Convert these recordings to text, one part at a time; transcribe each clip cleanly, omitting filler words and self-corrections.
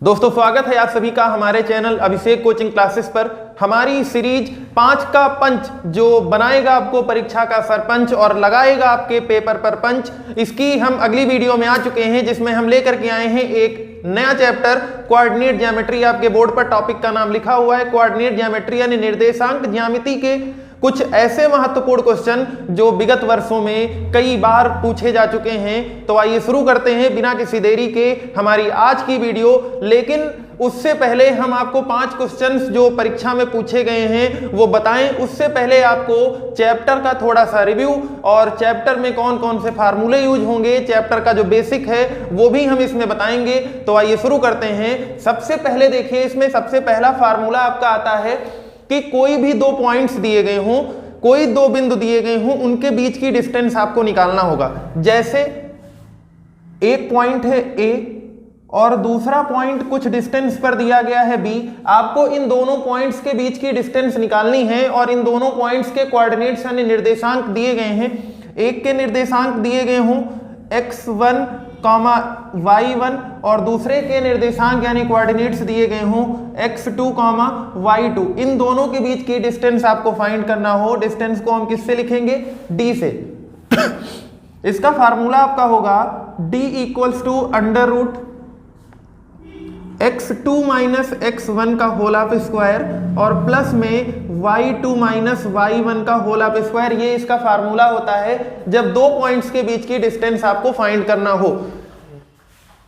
दोस्तों स्वागत है आप सभी का हमारे चैनल अभिषेक कोचिंग क्लासेस पर। हमारी सीरीज 5 का पंच जो बनाएगा आपको परीक्षा का सरपंच और लगाएगा आपके पेपर पर पंच, इसकी हम अगली वीडियो में आ चुके हैं जिसमें हम लेकर के आए हैं एक नया चैप्टर कोऑर्डिनेट ज्योमेट्री। आपके बोर्ड पर टॉपिक का नाम लिखा हुआ है कोऑर्डिनेट ज्योमेट्री यानी निर्देशांक ज्यामिति के कुछ ऐसे महत्वपूर्ण क्वेश्चन जो विगत वर्षों में कई बार पूछे जा चुके हैं। तो आइए शुरू करते हैं बिना किसी देरी के हमारी आज की वीडियो। लेकिन उससे पहले हम आपको 5 क्वेश्चंस जो परीक्षा में पूछे गए हैं वो बताएं। उससे पहले आपको चैप्टर का थोड़ा सा रिव्यू और चैप्टर में कौन कौन से फार्मूले यूज होंगे, चैप्टर का जो बेसिक है वो भी हम इसमें बताएंगे। तो आइए शुरू करते हैं। सबसे पहले देखिए, इसमें सबसे पहला फार्मूला आपका आता है कि कोई भी 2 पॉइंट्स दिए गए हों, कोई 2 बिंदु दिए गए हों, उनके बीच की डिस्टेंस आपको निकालना होगा। जैसे एक पॉइंट है A और दूसरा पॉइंट कुछ डिस्टेंस पर दिया गया है B। आपको इन दोनों पॉइंट्स के बीच की डिस्टेंस निकालनी है और इन दोनों पॉइंट्स के कोऑर्डिनेट्स यानी निर्देशांक दिए गए हैं। एक के निर्देशांक दिए गए हों x1, y1 और दूसरे के निर्देशांक यानी कोऑर्डिनेट्स दिए गए हों x2, y2। इन दोनों के बीच की डिस्टेंस आपको फाइंड करना हो। डिस्टेंस को हम किससे लिखेंगे? d से। इसका फार्मूला आपका होगा d = under root x2 minus x1 का होल ऑफ स्क्वायर और प्लस में y2 माइनस y1 का होल ऑफ स्क्वायर। ये इसका फार्मूला होता है जब 2 पॉइंट्स के बीच की डिस्टेंस आपको फाइंड करना हो।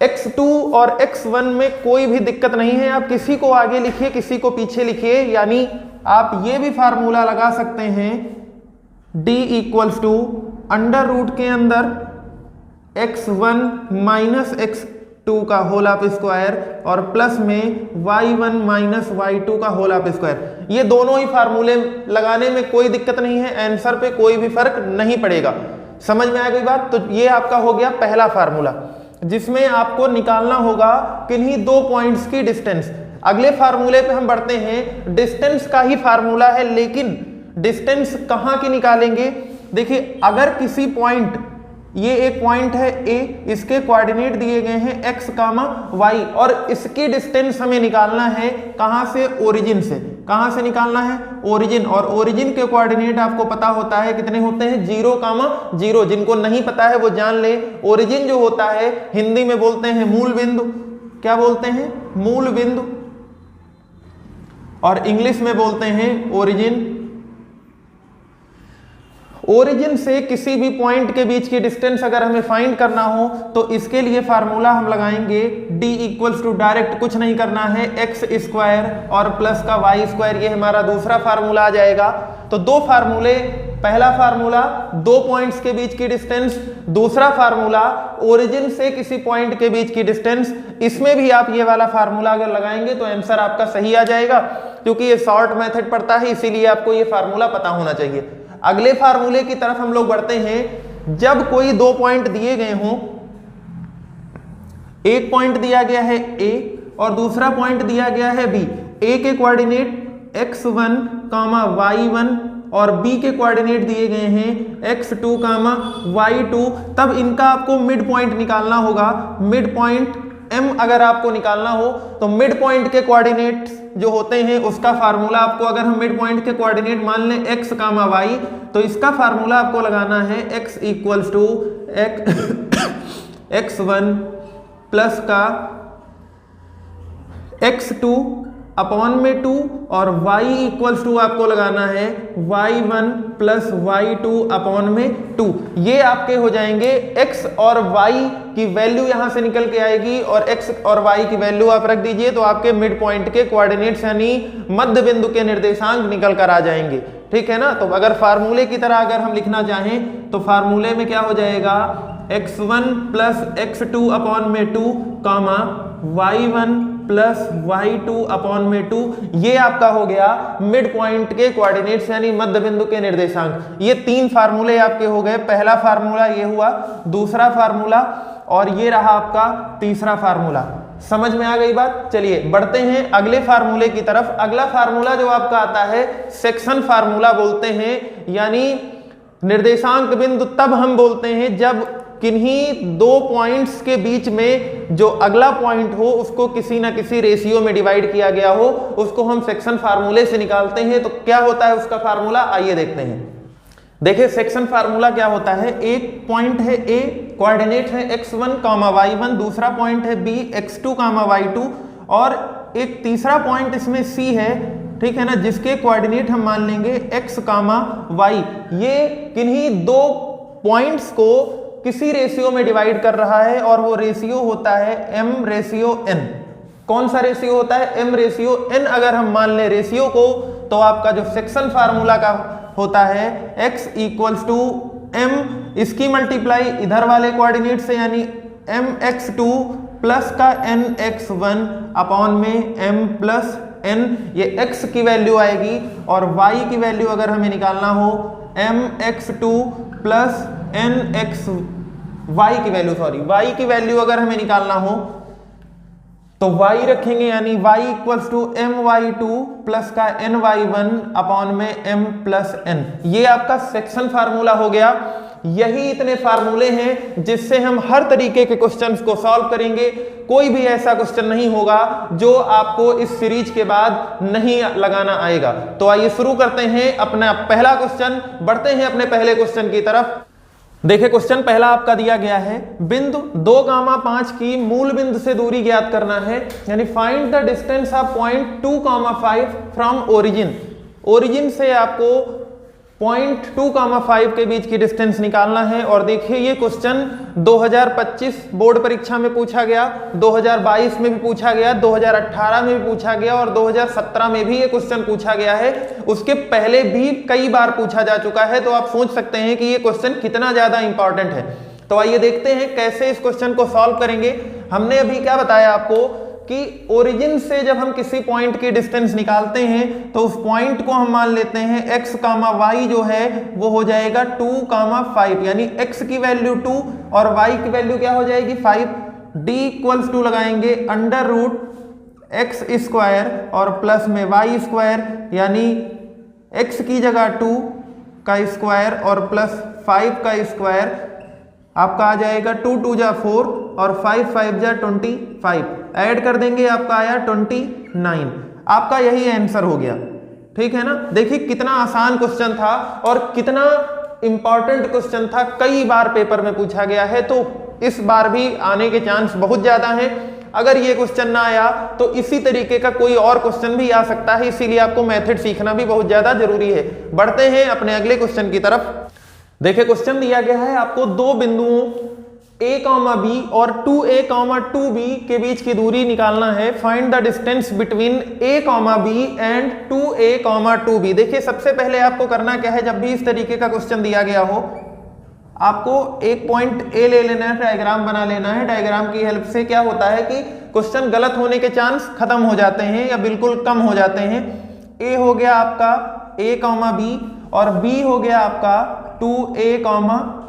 x2 और x1 में कोई भी दिक्कत नहीं है, आप किसी को आगे लिखिए किसी को पीछे लिखिए। यानी आप ये भी फार्मूला लगा सकते हैं d = अंडर रूट के अंदर x1 माइनस x2 का होल ऑफ स्क्वायर और प्लस में y1 माइनस y2 का होल ऑफ स्क्वायर। ये दोनों ही फार्मूले लगाने में कोई दिक्कत नहीं है, आंसर पे कोई भी फर्क नहीं पड़ेगा। समझ में आ गई बात? तो ये आपका हो गया पहला फार्मूला जिसमें आपको निकालना होगा किन्हीं 2 पॉइंट्स की डिस्टेंस। अगले फार्मूले पे हम बढ़ते हैं। डिस्टेंस का ही फार्मूला है लेकिन डिस्टेंस कहां की निकालेंगे? देखिए, अगर किसी पॉइंट, ये एक पॉइंट है A, इसके कोऑर्डिनेट दिए गए हैं x, y और इसकी डिस्टेंस हमें निकालना है कहां से? ओरिजिन से। कहां से निकालना है? ओरिजिन। और ओरिजिन के कोऑर्डिनेट आपको पता होता है कितने होते हैं? 0, 0। जिनको नहीं पता है वो जान ले। ओरिजिन जो होता है हिंदी में बोलते हैं मूल बिंदु। क्या बोलते हैं? मूल बिंदु। और इंग्लिश में बोलते हैं ओरिजिन। ओरिजिन से किसी भी पॉइंट के बीच की डिस्टेंस अगर हमें फाइंड करना हो तो इसके लिए फार्मूला हम लगाएंगे d = डायरेक्ट कुछ नहीं करना है x² और प्लस का y²। ये हमारा दूसरा फार्मूला आ जाएगा। तो 2 फार्मूले, पहला फार्मूला 2 पॉइंट्स के बीच की डिस्टेंस, दूसरा फार्मूला ओरिजिन से किसी पॉइंट के बीच की डिस्टेंस। इसमें भी आप ये वाला फार्मूला अगर लगाएंगे तो आंसर आपका सही आ जाएगा। क्योंकि ये शॉर्ट मेथड पड़ता है इसीलिए आपको ये फार्मूला पता होना चाहिए। अगले फार्मूले की तरफ हम लोग बढ़ते हैं। जब कोई 2 पॉइंट दिए गए हों, एक पॉइंट दिया गया है A और दूसरा पॉइंट दिया गया है B। A के कोऑर्डिनेट x1, y1 और B के कोऑर्डिनेट दिए गए हैं x2, y2। तब इनका आपको मिड पॉइंट निकालना होगा। मिड पॉइंट M अगर आपको निकालना हो तो मिड पॉइंट के कोऑर्डिनेट जो होते हैं उसका फार्मूला आपको, अगर हम मिड पॉइंट के कोऑर्डिनेट मान लें x, y तो इसका फार्मूला आपको लगाना है x = x1 प्लस का x2 अपॉन में 2 और y = आपको लगाना है y1 प्लस y2 अपॉन में 2। ये आपके हो जाएंगे x और y की वैल्यू यहां से निकल के आएगी और x और y की वैल्यू आप रख दीजिए तो आपके मिड पॉइंट के कोऑर्डिनेट्स यानी मध्य बिंदु के निर्देशांक निकल कर आ जाएंगे। ठीक है ना? तो अगर फार्मूले की तरह अगर हम लिखना चाहें तो फार्मूले में क्या हो जाएगा? x1 प्लस x2 अपॉन में 2, y1 प्लस y2 अपॉन में 2। ये आपका हो गया मिड पॉइंट के कोऑर्डिनेट्स यानी मध्य बिंदु के निर्देशांक। ये 3 फार्मूले आपके हो गए। पहला फार्मूला ये हुआ, दूसरा फार्मूला और ये रहा आपका तीसरा फार्मूला। समझ में आ गई बात? चलिए बढ़ते हैं अगले फार्मूले की तरफ। अगला फार्मूला जो आपका आता है सेक्शन फार्मूला बोलते हैं। यानी निर्देशांक बिंदु तब हम बोलते हैं जब किन्हीं दो पॉइंट्स के बीच में जो अगला पॉइंट हो उसको किसी ना किसी रेशियो में डिवाइड किया गया हो, उसको हम सेक्शन फार्मूले से निकालते हैं। तो क्या होता है उसका फार्मूला, आइए देखते हैं। देखिए सेक्शन फार्मूला क्या होता है, एक पॉइंट है ए, कोऑर्डिनेट है x1, y1, दूसरा पॉइंट है b, x2, y2 और एक तीसरा पॉइंट इसमें c है, ठीक है ना, जिसके कोऑर्डिनेट हम मान लेंगे x, y। ये किन्हीं दो पॉइंट्स को किसी रेशियो में डिवाइड कर रहा है और वो रेशियो होता है m/n। कौन सा रेशियो होता है, m/n। अगर हम मान लें रेशियो को तो आपका जो सेक्शन फार्मूला का होता है x = m, इसकी मल्टीप्लाई इधर वाले कोऑर्डिनेट से यानी mx2 प्लस का nx1 अपॉन में m+n। ये x की वैल्यू आएगी और y की वैल्यू अगर हमें निकालना हो mx2 प्लस nx y की वैल्यू अगर हमें निकालना हो तो y रखेंगे यानी y = my2 प्लस का ny1 अपॉन में m+n। ये आपका सेक्शन फार्मूला हो गया। यही इतने फार्मूले हैं जिससे हम हर तरीके के क्वेश्चंस को सॉल्व करेंगे। कोई भी ऐसा क्वेश्चन नहीं होगा जो आपको इस सीरीज के बाद नहीं लगाना आएगा। तो आइए शुरू करते हैं अपना पहला क्वेश्चन, बढ़ते हैं अपने पहले क्वेश्चन की तरफ। देखिए क्वेश्चन पहला आपका दिया गया है, बिंदु 2,5 की मूल बिंदु से दूरी ज्ञात करना है, यानी find the distance of point 2,5 from origin. Origin से आपको पॉइंट 2,5 के बीच की डिस्टेंस निकालना है। और देखिए ये क्वेश्चन 2025 बोर्ड परीक्षा में पूछा गया, 2022 में भी पूछा गया, 2018 में भी पूछा गया और 2017 में भी ये क्वेश्चन पूछा गया है। उसके पहले भी कई बार पूछा जा चुका है। तो आप सोच सकते हैं कि ये क्वेश्चन कितना ज्यादा इंपॉर्टेंट है। तो आइए देखते हैं कैसे इस क्वेश्चन को सॉल्व करेंगे। हमने अभी क्या बताया आपको कि ओरिजिन से जब हम किसी पॉइंट की डिस्टेंस निकालते हैं तो उस पॉइंट को हम मान लेते हैं x, y जो है वो हो जाएगा 2,5, यानी x की वैल्यू 2 और y की वैल्यू क्या हो जाएगी 5। d = लगाएंगे √x² और प्लस में y², यानी x की जगह 2 का स्क्वायर और प्लस 5 का स्क्वायर आपका आ जाएगा 2 2 जा 4 और 5 5 जा 25, ऐड कर देंगे आपका आया 29। आपका यही आंसर हो गया, ठीक है ना। देखिए कितना आसान क्वेश्चन था और कितना इंपॉर्टेंट क्वेश्चन था, कई बार पेपर में पूछा गया है। तो इस बार भी आने के चांस बहुत ज्यादा हैं। अगर ये क्वेश्चन ना आया तो इसी तरीके का कोई और क्वेश्चन भी आ सकता है, इसीलिए आपको मेथड सीखना भी बहुत ज्यादा जरूरी है। बढ़ते हैं अपने अगले क्वेश्चन की तरफ। देखिए क्वेश्चन दिया गया है आपको दो बिंदुओं a, b और 2a, 2b के बीच की दूरी निकालना है। Find the distance between a, b and 2a, 2b। देखिए सबसे पहले आपको करना क्या है, जब भी इस तरीके का क्वेश्चन दिया गया हो आपको एक पॉइंट a ले लेना है, डायग्राम बना लेना है। डायग्राम की हेल्प से क्या होता है कि क्वेश्चन गलत होने के चांस खत्म हो जाते हैं या बिल्कुल कम हो जाते हैं। a हो गया आपका a, b और b हो गया आपका 2a,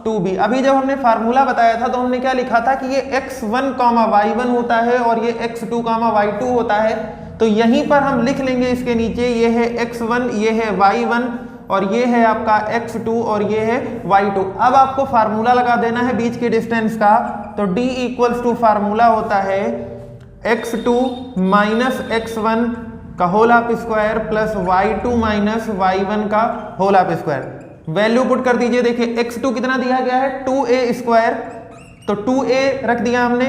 2b। अभी जब हमने फार्मूला बताया था तो हमने क्या लिखा था कि ये x1, y1 होता है और ये x2, y2 होता है। तो यहीं पर हम लिख लेंगे इसके नीचे, ये है x1, ये है y1 और ये है आपका x2 और ये है y2। अब आपको फार्मूला लगा देना है बीच की डिस्टेंस का। तो d = फार्मूला होता है x2 माइनस x1 का whole of square plus y2 minus y1 का whole of square. Value put कर दीजिए। देखिए x2 कितना दिया गया है 2a², तो 2a रख दिया हमने।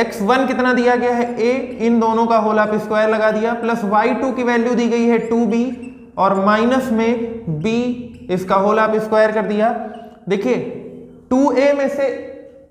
x1 कितना दिया गया है a, इन दोनों का होल ऑफ स्क्वायर लगा दिया, प्लस y2 की वैल्यू दी गई है 2b और माइनस में b, इसका होल ऑफ स्क्वायर कर दिया। देखिए 2a में से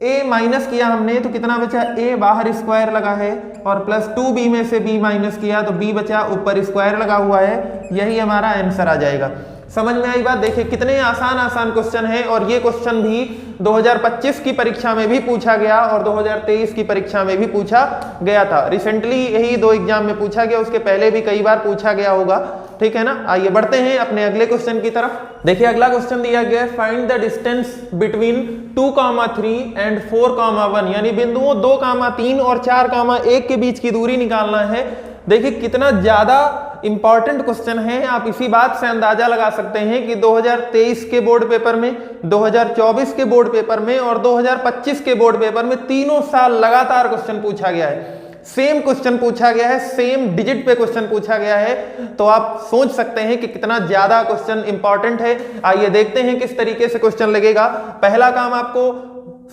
a माइनस किया हमने तो कितना बचा, a बाहर स्क्वायर लगा है और प्लस 2b में से b माइनस किया तो b बचा, ऊपर स्क्वायर लगा हुआ है। यही हमारा आंसर आ जाएगा। समझ में आई बात। देखिए कितने आसान क्वेश्चन है और ये क्वेश्चन भी 2025 की परीक्षा में भी पूछा गया और 2023 की परीक्षा में भी पूछा गया था। रिसेंटली यही दो एग्जाम में पूछा गया, उसके पहले भी कई बार पूछा गया होगा, ठीक है ना। आइए बढ़ते हैं अपने अगले क्वेश्चन की तरफ। देखिए अगला क्वेश्चन दिया गया है find the distance between 2, 3 and 4, 1, यानी बिंदुओं 2, 3 और 4, 1 के बीच की दूरी निकालना है। देखिए कितना ज्यादा इंपॉर्टेंट क्वेश्चन है। आप इसी बात से अंदाजा लगा सकते हैं कि 2023 के बोर्ड पेपर में, 2024 के बोर्ड पेपर में और 2025 के बोर्ड पेपर में तीनों साल लगातार क्वेश्चन पूछा गया है, सेम क्वेश्चन पूछा गया है, सेम डिजिट पे क्वेश्चन पूछा गया है। तो आप सोच सकते हैं कि कितना ज्यादा क्वेश्चन इंपॉर्टेंट है। आइए देखते हैं किस तरीके से क्वेश्चन लगेगा। पहला काम आपको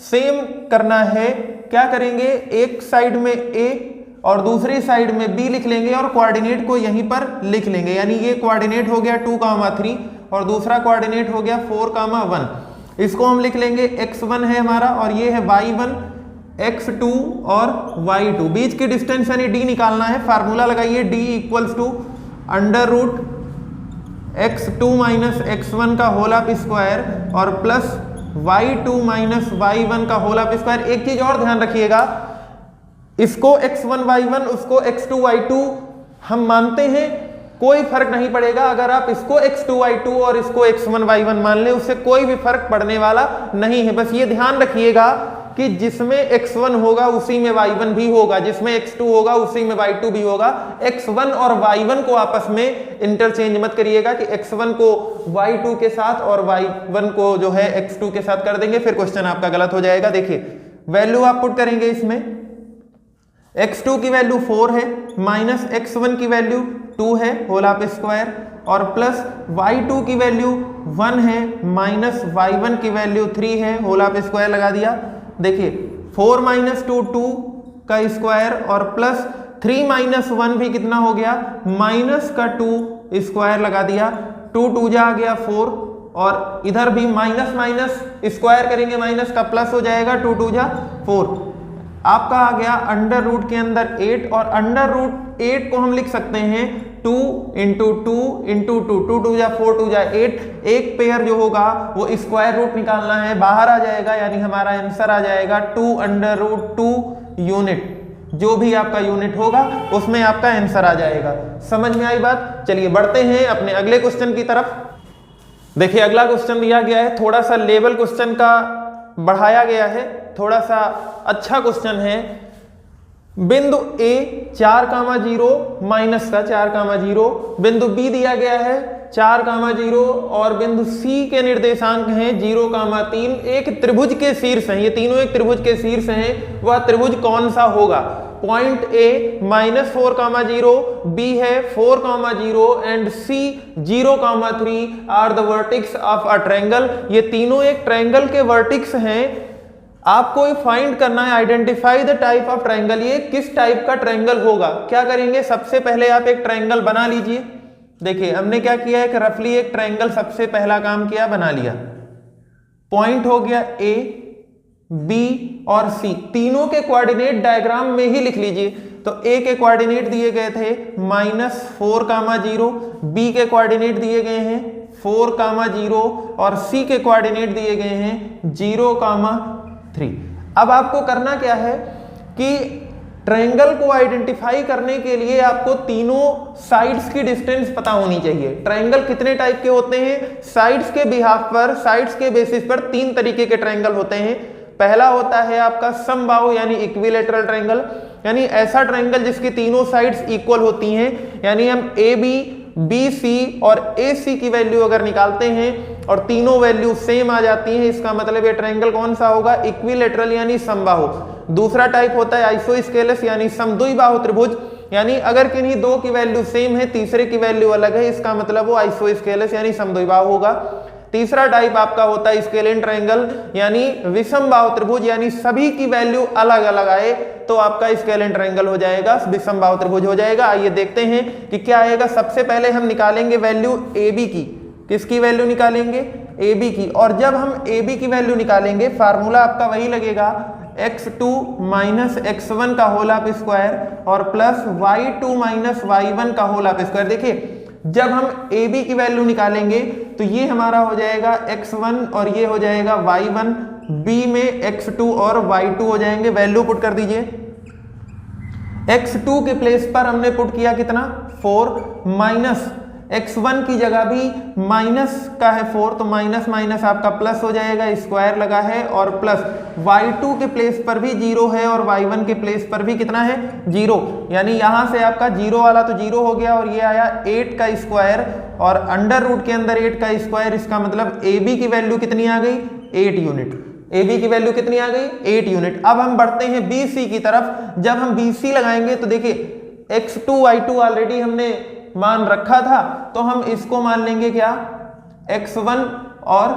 सेम करना है। क्या करेंगे, एक साइड में ए और दूसरी साइड में बी लिख लेंगे और कोऑर्डिनेट को यहीं पर लिख लेंगे। यानी ये कोऑर्डिनेट हो गया 2,3 और दूसरा कोऑर्डिनेट हो गया 4,1। इसको हम लिख लेंगे x1 है हमारा और ये है y1, x2 और y2। बीच की डिस्टेंस यानी d निकालना है। फार्मूला लगाइए, d equals to under root x2 minus x1 का होल ऑफ स्क्वायर और प्लस y2 माइनस y1 का होल ऑफ स्क्वायर। एक चीज और ध्यान रखिएगा, इसको x1 y1 उसको x2 y2 हम मानते हैं, कोई फर्क नहीं पड़ेगा। अगर आप इसको x2 y2 और इसको x1 y1 मान लें, उससे कोई भी फर्क पड़ने वाला नहीं है। बस ये ध्यान रखिएगा कि जिसमें x1 होगा उसी में y1 भी होगा, जिसमें x2 होगा उसी में y2 भी होगा। x1 और y1 को आपस में इंटरचेंज मत करिएगा कि x1 को y2 के साथ और y1 को जो है x2 के साथ कर देंगे, फिर क्वेश्चन आपका गलत हो जाएगा। देखिए वैल्यू आप पुट करेंगे, इसमें x2 की वैल्यू 4 है, माइनस x1 की वैल्यू 2 है होल ऑफ स्क्वायर और प्लस y2 की वैल्यू 1 है, माइनस y1 की वैल्यू 3 है होल ऑफ स्क्वायर लगा दिया। देखिए 4 माइनस 2 2 का स्क्वायर और प्लस 3 माइनस 1 भी कितना हो गया, माइनस का 2 स्क्वायर लगा दिया। 2 2 जा आ गया 4 और इधर भी माइनस माइनस स्क्वायर करेंगे, माइनस का प्लस हो जाएगा, 2 2 जा 4। आपका आ गया अंडर रूट के अंदर 8 और अंडर रूट 8 को हम लिख सकते हैं 2 इंटू 2 इंटू 2, 2 2 जा 4 2 जा 8। एक पेयर जो होगा वो स्क्वायर रूट निकालना है, बाहर आ जाएगा, यानी हमारा आंसर आ जाएगा 2 अंडर रूट 2 यूनिट। जो भी आपका यूनिट होगा उसमें आपका आंसर आ जाएगा। समझ में आई बात? चलिए बढ़ते हैं अपने अगले क्वेश्चन की तरफ। देखिए अगला क्वेश्चन दिया गया है, थोड़ा सा लेवल क्वेश्चन का बढ़ाया गया है, थोड़ा सा अच्छा क्वेश्चन है। बिंदु A 4,0 माइनस का 4,0, बिंदु B दिया गया है 4,0 और बिंदु C के निर्देशांक हैं 0,3। एक त्रिभुज के शीर्ष हैं, ये तीनों एक त्रिभुज के शीर्ष हैं। वह त्रिभुज कौन सा होगा? पॉइंट A माइनस 4,0, B है 4,0 and C 0,3 are the vertex of a triangle. ये तीनों एक ट्रायंगल के वर्टिक्स हैं। आपको फाइंड करना है, identify the type of triangle. ये किस टाइप का ट्रायंगल होगा? क्या करेंगे, सबसे पहले आप एक ट्रायंगल बना लीजिए। देखिए हमने क्या किया है कि रफली एक ट्रायंगल सबसे पहला काम किया, बना लिया। पॉइंट हो गया A, B और C, तीनों के कोऑर्डिनेट डायग्राम में ही लिख लीजिए। तो A के कोऑर्डिनेट दिए गए थे -4,0, B के कोऑर्डिनेट दिए गए हैं 4,0 और C के कोऑर्डिनेट दिए गए हैं 0,3। अब आपको करना क्या है कि ट्रायंगल को आइडेंटिफाई करने के लिए आपको तीनों साइड्स की डिस्टेंस पता होनी चाहिए। ट्रायंगल कितने टाइप के होते हैं? साइड्स के बिहाफ पर, साइड्स के बेसिस पर 3 तरीके के ट्रायंगल होते हैं। पहला होता है आपका समबाहु यानी इक्विलेटरल ट्रायंगल, यानी ऐसा ट्रायंगल जिसकी तीनों साइड्स इक्वल होती हैं। यानी हम AB, BC और AC की वैल्यू अगर निकालते हैं और तीनों वैल्यू सेम आ जाती हैं, इसका मतलब ये ट्रायंगल कौन सा होगा? इक्विलेटरल यानी समबाहु। दूसरा टाइप होता है आइसोस्केलस यानी समद्विबाहु त्रिभुज, यानी अगर किन्हीं दो की वैल्यू सेम है, तीसरे की वैल्यू अलग है, इसका मतलब वो आइसोस्केलस यानी समद्विबाहु होगा। तीसरा टाइप आपका होता है स्केलेन ट्रायंगल यानी विषम बाहु त्रिभुज, यानी सभी की वैल्यू अलग अलग आए तो आपका स्केलेन ट्रायंगल हो जाएगा, विषम बाहु त्रिभुज हो जाएगा। आइए देखते हैं कि क्या आएगा। सबसे पहले हम निकालेंगे वैल्यू AB की। किसकी वैल्यू निकालेंगे? AB की। और जब हम AB की वैल्यू निकालेंगे फार्मूला आपका वही लगेगा x2 माइनस x1 का होल ऑफ स्क्वायर और प्लस y2 माइनस y1 का होल ऑफ स्क्वायर। देखिए जब हम AB की वैल्यू निकालेंगे तो ये हमारा हो जाएगा x1 और ये हो जाएगा y1, B में x2 और y2 हो जाएंगे। वैल्यू पुट कर दीजिए। x2 के प्लेस पर हमने पुट किया कितना? 4 माइनस x1 की जगह भी माइनस का है 4, तो माइनस माइनस आपका प्लस हो जाएगा, स्क्वायर लगा है, और प्लस y2 के प्लेस पर भी 0 है और y1 के प्लेस पर भी कितना है 0, यानी यहां से आपका 0 वाला तो 0 हो गया और ये आया 8 का स्क्वायर और अंडर रूट के अंदर 8 का स्क्वायर। इसका मतलब AB की वैल्यू कितनी आ गई 8 यूनिट। AB की वैल्यू कितनी आ गई 8 यूनिट। अब हम बढ़ते हैं BC की तरफ। जब हम BC लगाएंगे तो देखिए x2 y2 ऑलरेडी हमने मान रखा था, तो हम इसको मान लेंगे क्या x1 और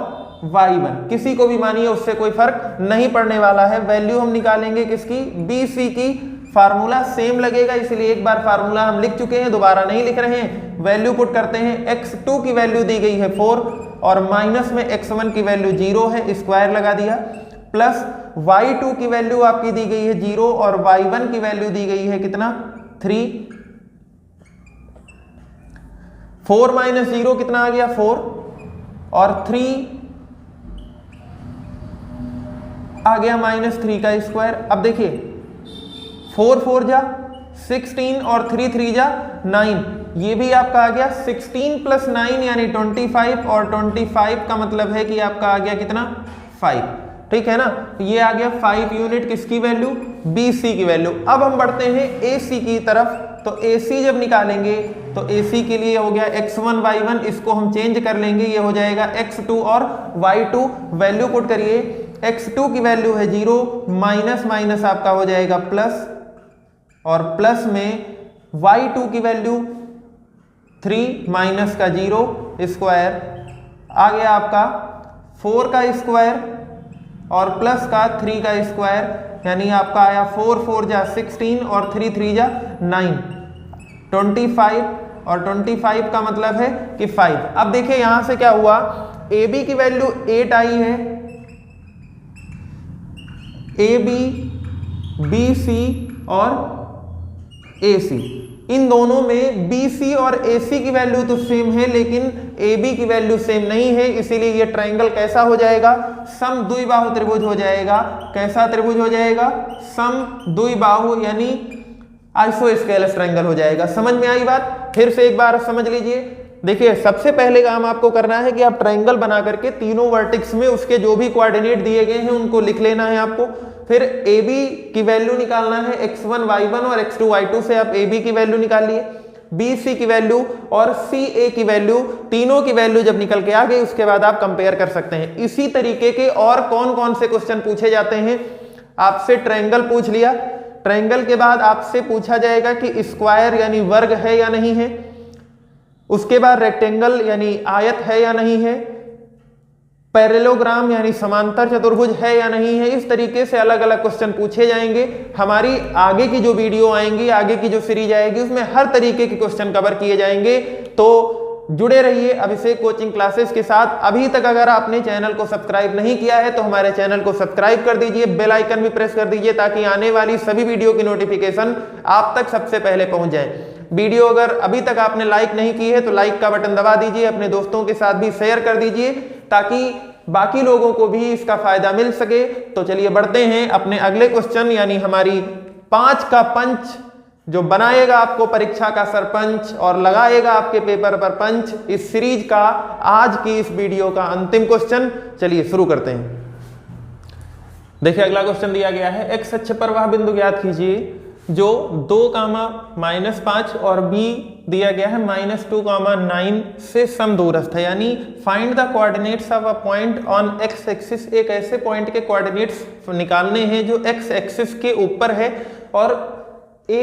y1, किसी को भी मानिए उससे कोई फर्क नहीं पड़ने वाला है। वैल्यू हम निकालेंगे किसकी BC की, फार्मूला सेम लगेगा इसलिए एक बार फार्मूला हम लिख चुके हैं, दोबारा नहीं लिख रहे हैं। वैल्यू पुट करते हैं, x2 की वैल्यू दी गई है 4 और माइनस में x1 की वैल्यू 0 है, स्क्वायर लगा दिया, प्लस y2 की वैल्यू आपकी दी गई है 0 और y1 की वैल्यू दी गई है कितना 3। 4 माइनस 0 कितना आ गया 4 और 3 आ गया -3 का स्क्वायर। अब देखिए 4 4 जा 16 और 3 3 जा 9, ये भी आपका आ गया 16 प्लस 9 यानी 25 और 25 का मतलब है कि आपका आ गया कितना 5, ठीक है ना। ये आ गया 5 यूनिट किसकी वैल्यू BC की वैल्यू। अब हम बढ़ते हैं AC की तरफ, तो AC जब निकालेंगे तो AC के लिए हो गया x1 y1, इसको हम चेंज कर लेंगे, ये हो जाएगा x2 और y2। वैल्यू पुट करिए, x2 की वैल्यू है 0, माइनस माइनस आपका हो जाएगा प्लस और प्लस में y2 की वैल्यू 3 माइनस का 0 स्क्वायर आ गया आपका 4 का स्क्वायर और प्लस का 3 का स्क्वायर, यानी आपका आया 4 4 जा 16 और 3 3 जा 9, 25 और 25 का मतलब है कि 5। अब देखिए यहां से क्या हुआ, AB की वैल्यू 8 आई है, AB BC और AC, इन दोनों में BC और AC की वैल्यू तो सेम है लेकिन AB की वैल्यू सेम नहीं है, इसीलिए ये ट्रायंगल कैसा हो जाएगा समद्विबाहु त्रिभुज हो जाएगा। कैसा त्रिभुज हो जाएगा समद्विबाहु यानी आइसोस्केलस ट्रायंगल हो जाएगा। समझ में आई बात, फिर से एक बार समझ लीजिए। देखिए सबसे पहले काम आपको करना है कि आप ट्रायंगल बना करके तीनों वर्टेक्स में उसके जो भी कोऑर्डिनेट दिए गए हैं उनको लिख लेना है आपको। फिर AB की वैल्यू निकालना है, x1 y1 और x2 y2 से आप AB की वैल्यू निकालिए, BC की वैल्यू और CA की वैल्यू, तीनों की वैल्यू जब निकल के आ गई उसके बाद आप कंपेयर कर सकते हैं। इसी तरीके के और कौन कौन से क्वेश्चन पूछे जाते हैं, आपसे ट्रायंगल पूछ लिया, ट्रायंगल के बाद आपसे पूछा जाएगा कि स्क्वायर यानी वर्ग है या नहीं है, उसके बाद रेक्टेंगल यानी आयत है या नहीं है, पैरेललोग्राम यानी समांतर चतुर्भुज है या नहीं है। इस तरीके से अलग अलग क्वेश्चन पूछे जाएंगे। हमारी आगे की जो वीडियो आएंगी, आगे की जो सीरीज आएगी उसमें हर तरीके के क्वेश्चन कवर किए जाएंगे, तो जुड़े रहिए अभिषेक कोचिंग क्लासेस के साथ। अभी तक अगर आपने चैनल को सब्सक्राइब नहीं किया है तो हमारे चैनल को सब्सक्राइब कर दीजिए, बेल आइकन भी प्रेस कर दीजिए ताकि आने वाली सभी वीडियो की नोटिफिकेशन आप तक सबसे पहले पहुंच जाए। वीडियो अगर अभी तक आपने लाइक नहीं की है तो लाइक का बटन दबा दीजिए, अपने दोस्तों के साथ भी शेयर कर दीजिए ताकि बाकी लोगों को भी इसका फायदा मिल सके। तो चलिए बढ़ते हैं अपने अगले क्वेश्चन, यानी हमारी 5 का पंच जो बनाएगा आपको परीक्षा का सरपंच और लगाएगा आपके पेपर पर पंच, इस सीरीज का आज की इस वीडियो का अंतिम क्वेश्चन। चलिए शुरू करते हैं। देखिए अगला क्वेश्चन दिया गया है, एक्स अक्ष पर वह बिंदु ज्ञात कीजिए जो 2, -5 और B दिया गया है -2, 9 से समदूरस्थ है, यानी find the coordinates of a point on x axis. एक ऐसे पॉइंट के कोऑर्डिनेट्स निकालने हैं जो एक्स एक्सिस के ऊपर है और A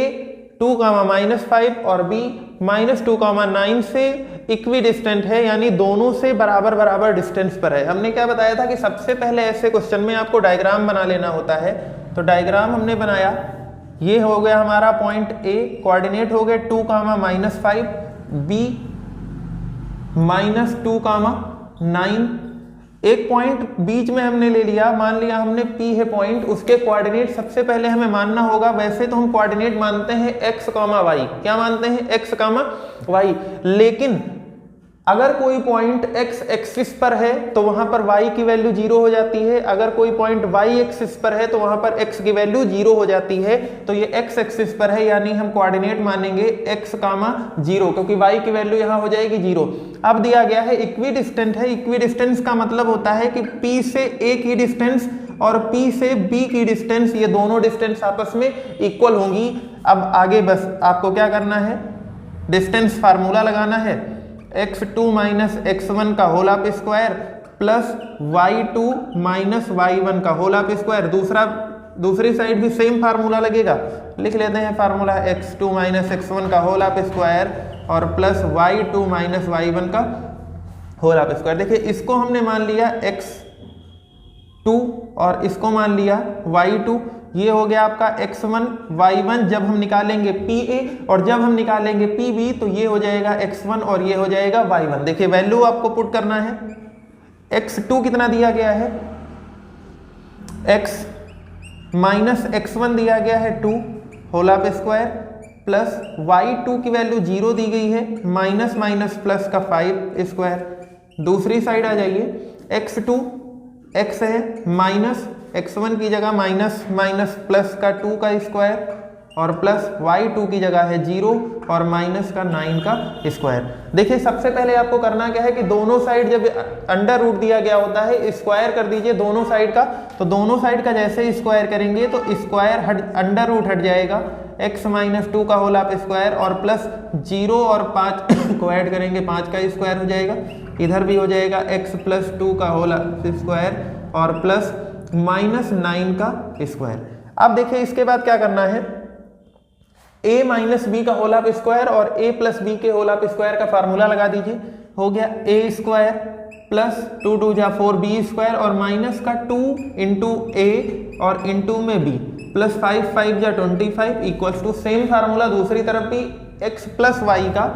2, -5 और B -2, 9 से इक्वी डिस्टेंट है, यानी दोनों से बराबर बराबर डिस्टेंस पर है। हमने क्या बताया था कि सबसे पहले ऐसे क्वेश्चन में आपको डायग्राम बना लेना होता है, तो डायग्राम हमने बनाया। ये हो गया हमारा पॉइंट A, कोऑर्डिनेट हो गए 2, -5, B -2, 9। एक पॉइंट बीच में हमने ले लिया, मान लिया हमने P है पॉइंट, उसके कोऑर्डिनेट सबसे पहले हमें मानना होगा। वैसे तो हम कोऑर्डिनेट मानते हैं x, y, क्या मानते हैं x, y, लेकिन अगर कोई पॉइंट x एक्सिस पर है तो वहां पर y की वैल्यू 0 हो जाती है, अगर कोई पॉइंट y एक्सिस पर है तो वहां पर x की वैल्यू 0 हो जाती है। तो ये x एक्सिस पर है यानी हम कोऑर्डिनेट मानेंगे x, 0 क्योंकि y की वैल्यू यहां हो जाएगी 0। अब दिया गया है इक्विडिस्टेंट है। इक्विडिस्टेंस का मतलब होता है कि P से A की डिस्टेंस और P से B की डिस्टेंस, ये दोनों डिस्टेंस आपस में इक्वल होंगी। अब आगे बस आपको क्या करना है, डिस्टेंस फार्मूला लगाना है, x2 माइनस x1 का whole of square plus y2 minus y1 का होल ऑफ स्क्वायर। दूसरी साइड भी सेम फार्मूला लगेगा, लिख लेते हैं फार्मूला x2 माइनस x1 का होल ऑफ स्क्वायर और प्लस y2 माइनस y1 का होल ऑफ स्क्वायर। देखिए इसको हमने मान लिया x2 और इसको मान लिया y2। ये हो गया आपका x1 y1 जब हम निकालेंगे PA और जब हम निकालेंगे PB तो ये हो जाएगा x1 और ये हो जाएगा y1। देखिए वैल्यू आपको पुट करना है। x2 कितना दिया गया है, x माइनस x1 दिया गया है 2 whole of square plus y2 की वैल्यू 0 दी गई है, माइनस माइनस प्लस का 5 स्क्वायर। दूसरी साइड आ जाइए, x2 x है माइनस x1 की जगह माइनस माइनस प्लस का 2 का स्क्वायर और प्लस y2 की जगह है 0 और माइनस का 9 का स्क्वायर। देखिए सबसे पहले आपको करना क्या है कि दोनों साइड जब अंडर रूट दिया गया होता है स्क्वायर कर दीजिए दोनों साइड का। तो दोनों साइड का जैसे ही स्क्वायर करेंगे तो स्क्वायर अंडर रूट हट जाएगा, x माइनस 2 का होल ऑफ स्क्वायर और प्लस 0 और 5 को ऐड करेंगे 5 का स्क्वायर हो जाएगा। इधर भी हो जाएगा x प्लस 2 का होल ऑफ स्क्वायर और प्लस माइनस 9 का स्क्वायर। अब देखिए इसके बाद क्या करना है, a माइनस बी का होल ऑफ स्क्वायर और a प्लस बी के होल ऑफ स्क्वायर का फार्मूला लगा दीजिए। हो गया a स्क्वायर प्लस 2 2 जा 4 b स्क्वायर और माइनस का 2 इंटू a और इंटू में b प्लस 5 5 जा 25 इक्वल्स टू सेम फार्मूला दूसरी तरफ भी x प्लस y का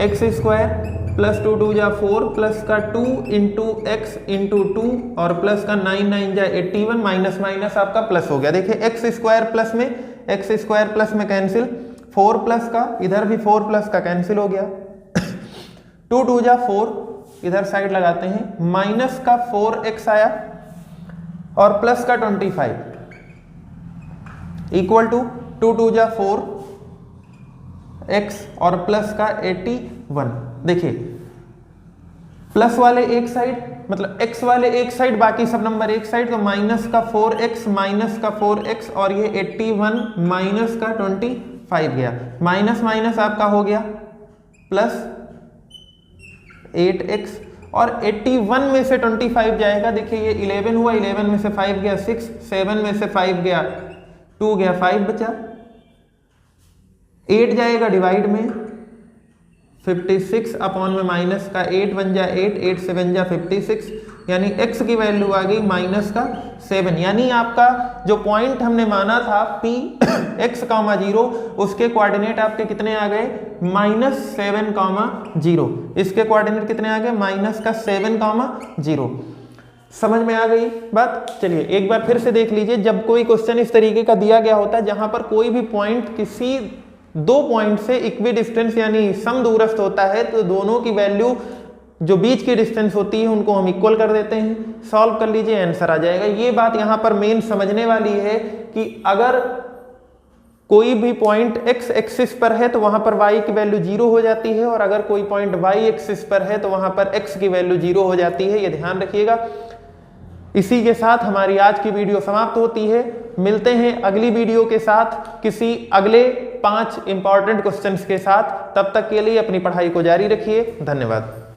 x स्क्वायर प्लस 2 2 जा 4 प्लस का 2 इंटू एक्स इंटू 2 और प्लस का 9 9 जा 81 माइनस माइनस आपका प्लस हो गया। देखिए एक्स स्क्वायर प्लस में एक्स स्क्वायर प्लस में कैंसिल, 4 प्लस का इधर भी 4 प्लस का कैंसिल हो गया। 2 2 जा 4 इधर साइड लगाते हैं, माइनस का 4x आया और प्लस का 25 इक्वल टू 2 2 जा 4x और प्लस का 81। देखिए प्लस वाले एक साइड मतलब x वाले एक साइड बाकी सब नंबर एक साइड, तो माइनस का 4x माइनस का 4x और ये 81 माइनस का 25 गया, माइनस माइनस आपका हो गया प्लस 8x और 81 में से 25 जाएगा। देखिए ये 11 हुआ, 11 में से 5 गया 6, 7 में से 5 गया 2 गया 5 बचा, 8 जाएगा डिवाइड में 56 अपॉन में माइनस का 8 बन जा 8, 8 से बन जा 56 यानी x की वैल्यू आ गई माइनस का 7। यानी आपका जो पॉइंट हमने माना था P x, 0 उसके कोऑर्डिनेट आपके कितने आ गए -7, 0। इसके कोऑर्डिनेट कितने आ गए माइनस का 7, 0। समझ में आ गई बात। चलिए एक बार फिर से देख लीजिए, जब कोई क्वेश्चन इस तरीके का दिया गया होता है जहां पर कोई भी पॉइंट किसी दो पॉइंट से इक्वी डिस्टेंस यानी समदूरस्थ होता है तो दोनों की वैल्यू जो बीच की डिस्टेंस होती है उनको हम इक्वल कर देते हैं। सॉल्व कर लीजिए, आंसर आ जाएगा। ये बात यहां पर मेन समझने वाली है कि अगर कोई भी पॉइंट x एक्सिस पर है तो वहां पर y की वैल्यू 0 हो जाती है और अगर कोई पॉइंट y एक्सिस पर है तो वहां पर x की वैल्यू 0 हो जाती है। ये ध्यान रखिएगा। इसी के साथ हमारी आज की वीडियो समाप्त होती है। मिलते हैं अगली वीडियो के साथ किसी अगले 5 इंपॉर्टेंट क्वेश्चंस के साथ। तब तक के लिए अपनी पढ़ाई को जारी रखिए। धन्यवाद।